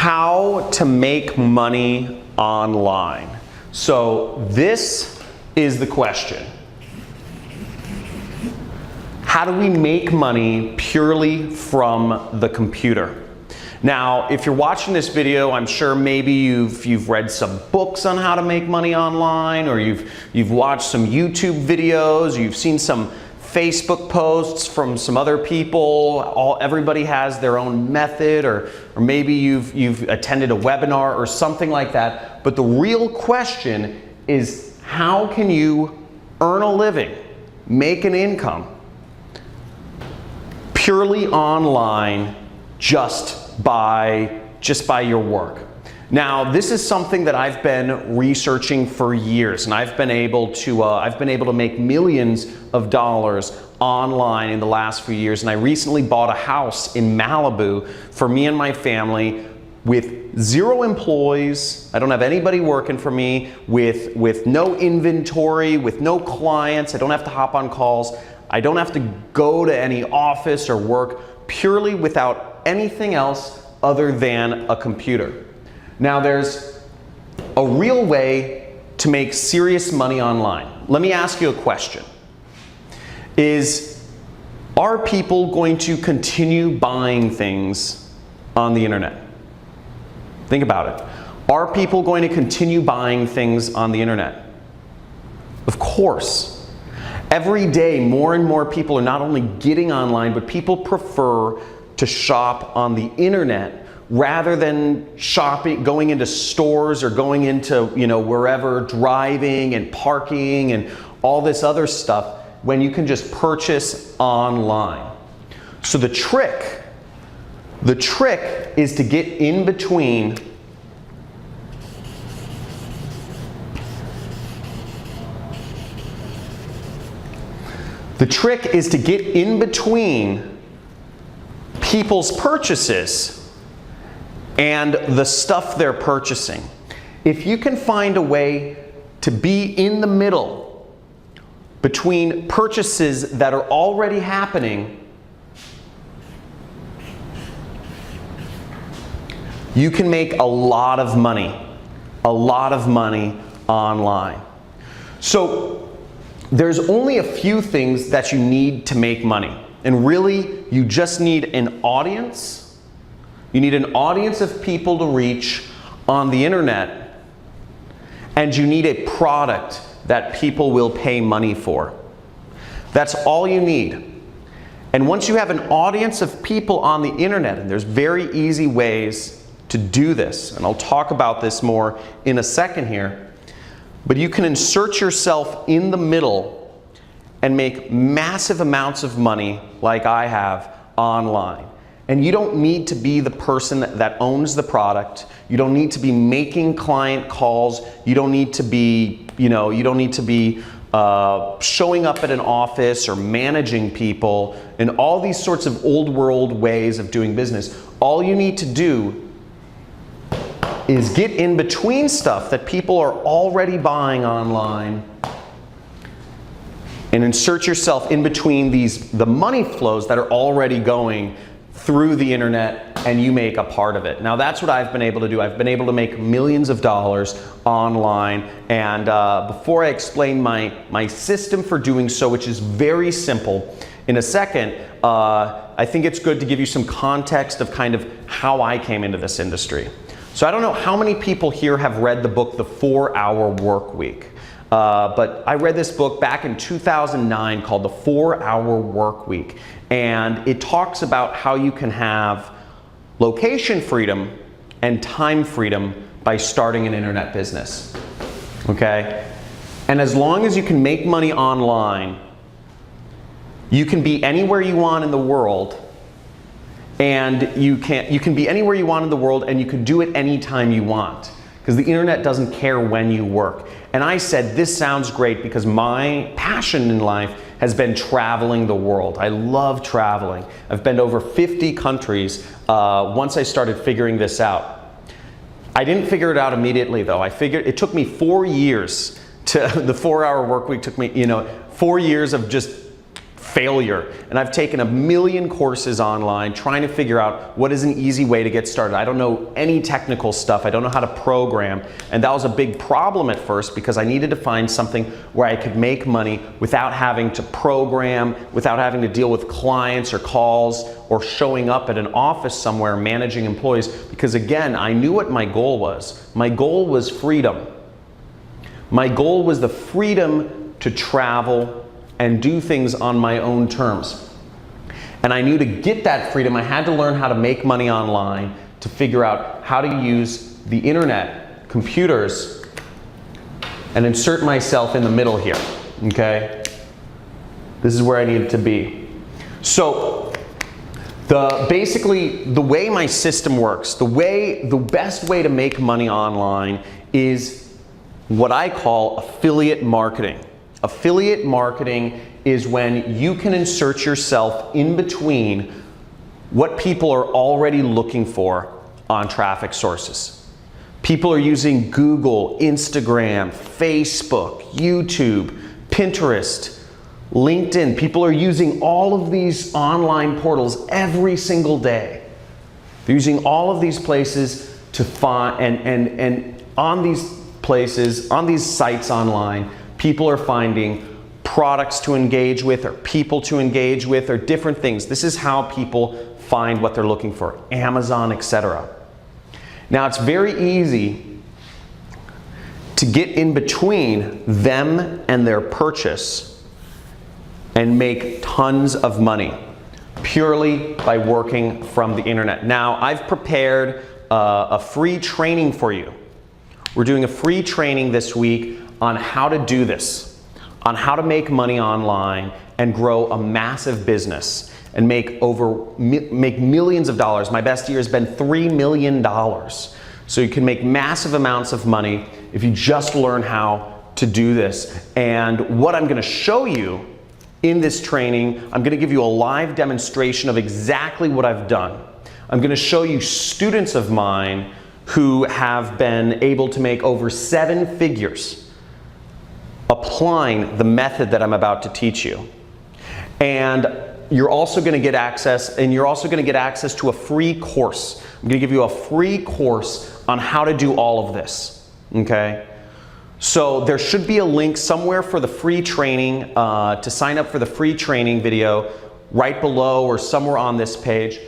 how to make money online. So this is the question. How do we make money purely from the computer? Now, if you're watching this video, I'm sure maybe you've read some books on how to make money online, or you've watched some YouTube videos, you've seen some Facebook posts from some other people. Everybody has their own method, or maybe you've attended a webinar or something like that. But the real question is, how can you earn a living, make an income purely online just by your work? Now, this is something that I've been researching for years, and I've been able to make millions of dollars online in the last few years. And I recently bought a house in Malibu for me and my family with 0 employees. I don't have anybody working for me, with no inventory, with no clients. I don't have to hop on calls. I don't have to go to any office or work, purely without anything else other than a computer. Now, there's a real way to make serious money online. Let me ask you a question. Are people going to continue buying things on the internet? Think about it. Are people going to continue buying things on the internet? Of course. Every day, more and more people are not only getting online, but people prefer to shop on the internet rather than going into stores or going into, wherever, driving and parking and all this other stuff, when you can just purchase online. So the trick is to get in between people's purchases and the stuff they're purchasing. If you can find a way to be in the middle between purchases that are already happening, you can make a lot of money online. So there's only a few things that you need to make money. And really, you just need an audience. You need an audience of people to reach on the internet, and you need a product that people will pay money for. That's all you need. And once you have an audience of people on the internet, and there's very easy ways to do this, and I'll talk about this more in a second here, but you can insert yourself in the middle and make massive amounts of money like I have online. And you don't need to be the person that owns the product. You don't need to be making client calls. You don't need to be, showing up at an office or managing people and all these sorts of old world ways of doing business. All you need to do is get in between stuff that people are already buying online and insert yourself in between the money flows that are already going through the internet, and you make a part of it. Now, that's what I've been able to do. I've been able to make millions of dollars online, and before I explain my system for doing so, which is very simple, in a second, I think it's good to give you some context of kind of how I came into this industry. So I don't know how many people here have read the book, The 4-Hour Work Week. But I read this book back in 2009 called The 4-Hour Work Week. And it talks about how you can have location freedom and time freedom by starting an internet business. Okay? And as long as you can make money online, you can be anywhere you want in the world. And you can be anywhere you want in the world, and you can do it anytime you want, because the internet doesn't care when you work. And I said, this sounds great, because my passion in life has been traveling the world. I love traveling. I've been to over 50 countries once I started figuring this out. I didn't figure it out immediately, though. It took me 4 years the 4-Hour Work Week took me, 4 years of just failure. And I've taken a million courses online trying to figure out what is an easy way to get started. I don't know any technical stuff. I don't know how to program. And that was a big problem at first because I needed to find something where I could make money without having to program, without having to deal with clients or calls or showing up at an office somewhere managing employees. Because again, I knew what my goal was. My goal was freedom. My goal was the freedom to travel and do things on my own terms. And I knew to get that freedom, I had to learn how to make money online, to figure out how to use the internet, computers, and insert myself in the middle here, okay? This is where I needed to be. So, basically, the way my system works, the best way to make money online is what I call affiliate marketing. Affiliate marketing is when you can insert yourself in between what people are already looking for on traffic sources. People are using Google, Instagram, Facebook, YouTube, Pinterest, LinkedIn. People are using all of these online portals every single day. They're using all of these places to find, and on these places, on these sites online, people are finding products to engage with or people to engage with or different things. This is how people find what they're looking for, Amazon, etc. Now, it's very easy to get in between them and their purchase and make tons of money purely by working from the internet. Now, I've prepared a free training for you. We're doing a free training this week on how to do this, on how to make money online and grow a massive business and make millions of dollars. My best year has been $3 million. So you can make massive amounts of money if you just learn how to do this. And what I'm going to show you in this training, I'm going to give you a live demonstration of exactly what I've done. I'm going to show you students of mine who have been able to make over 7 figures applying the method that I'm about to teach you. And you're also going to get access, to a free course. I'm going to give you a free course on how to do all of this, okay? So there should be a link somewhere for the free training, to sign up for the free training video right below or somewhere on this page.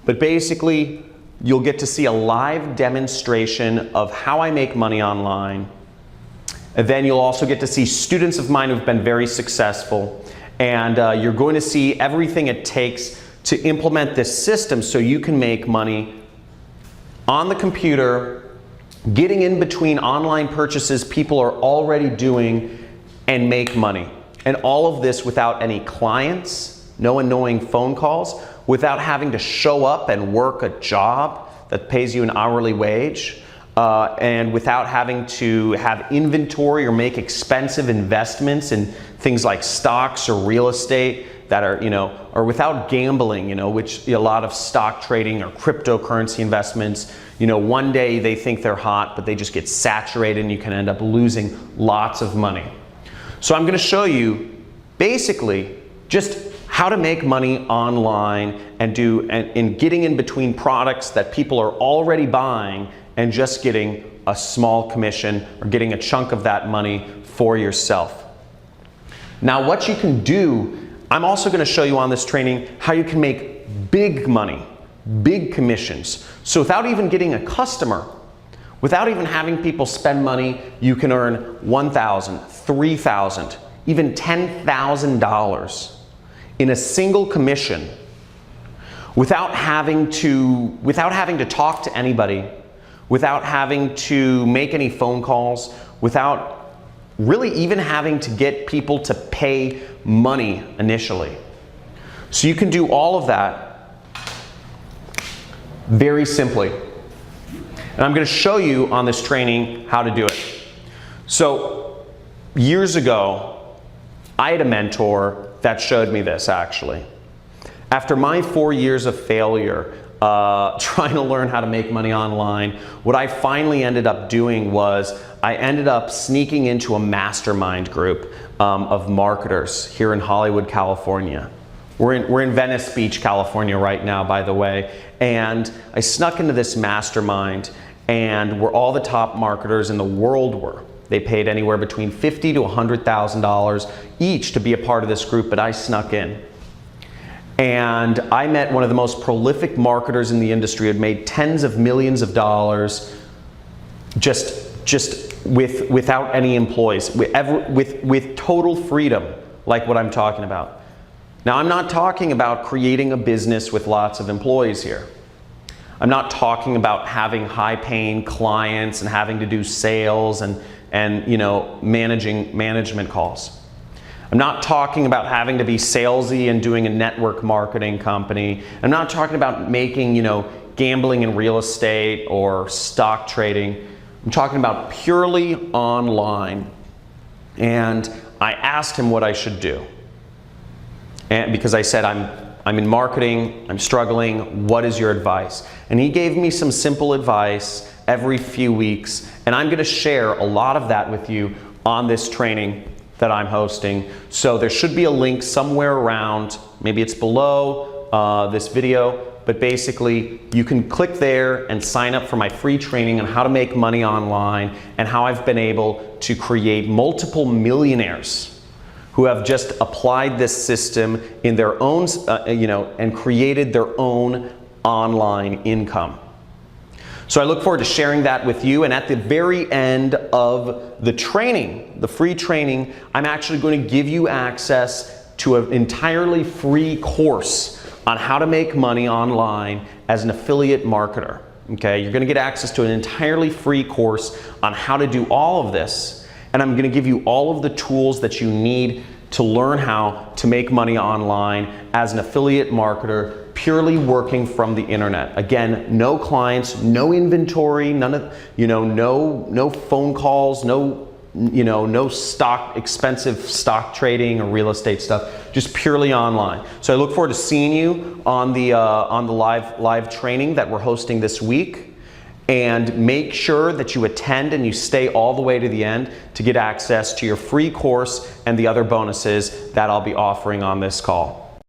But basically, you'll get to see a live demonstration of how I make money online. And then you'll also get to see students of mine who've been very successful. And you're going to see everything it takes to implement this system so you can make money on the computer, getting in between online purchases people are already doing and make money. And all of this without any clients, no annoying phone calls, without having to show up and work a job that pays you an hourly wage, and without having to have inventory or make expensive investments in things like stocks or real estate that are, or without gambling, which a lot of stock trading or cryptocurrency investments, one day they think they're hot, but they just get saturated and you can end up losing lots of money. So I'm going to show you basically just how to make money online and getting in between products that people are already buying and just getting a small commission or getting a chunk of that money for yourself. Now, what you can do, I'm also going to show you on this training how you can make big money, big commissions. So without even getting a customer, without even having people spend money, you can earn $1,000, $3,000, even $10,000 in a single commission without having to talk to anybody, without having to make any phone calls, without really even having to get people to pay money initially. So you can do all of that very simply. And I'm going to show you on this training how to do it. So years ago, I had a mentor that showed me this actually. After my 4 years of failure, trying to learn how to make money online. What I finally ended up doing was I ended up sneaking into a mastermind group of marketers here in Hollywood, California. We're in Venice Beach, California right now, by the way. And I snuck into this mastermind, and where all the top marketers in the world were. They paid anywhere between $50,000 to $100,000 each to be a part of this group, but I snuck in. And I met one of the most prolific marketers in the industry, had made tens of millions of dollars without any employees, with total freedom, like what I'm talking about. Now, I'm not talking about creating a business with lots of employees here. I'm not talking about having high-paying clients and having to do sales and management calls. I'm not talking about having to be salesy and doing a network marketing company. I'm not talking about making, gambling in real estate or stock trading. I'm talking about purely online. And I asked him what I should do. And because I said, I'm in marketing, I'm struggling, what is your advice? And he gave me some simple advice every few weeks, and I'm gonna share a lot of that with you on this training that I'm hosting. So there should be a link somewhere around, maybe it's below this video, but basically you can click there and sign up for my free training on how to make money online and how I've been able to create multiple millionaires who have just applied this system in their own, and created their own online income. So I look forward to sharing that with you, and at the very end of the training, the free training, I'm actually going to give you access to an entirely free course on how to make money online as an affiliate marketer. Okay, you're going to get access to an entirely free course on how to do all of this. And I'm going to give you all of the tools that you need to learn how to make money online as an affiliate marketer, purely working from the internet. Again, no clients, no inventory, none of, no phone calls, no expensive stock trading or real estate stuff, just purely online. So I look forward to seeing you on the live training that we're hosting this week. And make sure that you attend and you stay all the way to the end to get access to your free course and the other bonuses that I'll be offering on this call.